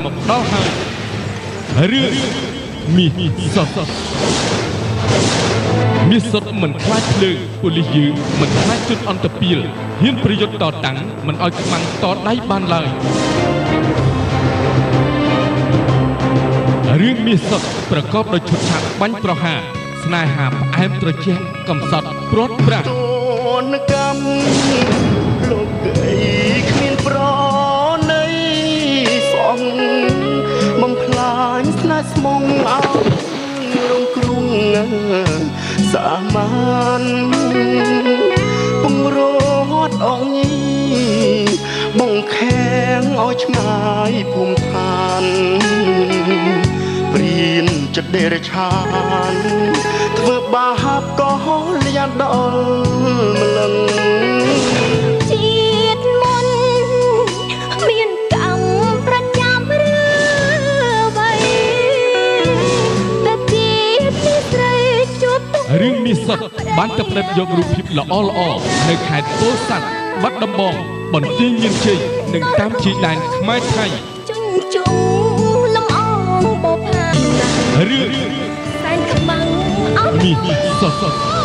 មកដល់ហើយរឿងមាសសុទ្ធមាសសុទ្ធមិនខ្លាចភ្លើងប៉ូលីសយើងមិនខ្លាចជនអន្តពាលហ៊ានប្រយុទ្ធតតាំងមិនឲ្យខ្មាំងតដៃបានឡើយរឿងមាសសុទ្ធប្រកបដោយឈុតឆាកបាញ់ប្រហារស្នេហាផ្អែមត្រជាក់កំសត់ព្រាត់ប្រាសទនកម្មលោកអីគ្មានប្រណីសងបំផ្លាញស្នេហ៍ស្មងអោរងគ្រងសាមានពងរត់អងញីបងខាំងឲ្យឆ្ងាយភូមិឋានព្រៀនចិត្តដេរឆានធ្វើបាបក៏លៀនដល់ម្លឹងជាតិមុនមានកម្មប្រចាំឬអ្វីតែជាតិនេះស្រីជួបទុករឿងមាសសុទ្ធបានតែផ្ដិតយករូបភាពល្អនៅខេត្តពោធិ៍សាត់បាត់ដំបងបន្ទាយមានជ័យនិងតាមជ័យដែនខ្មែរថៃជុំលំអងបបផារឿងសែនក្បាំងអស់មាសសុទ្ធ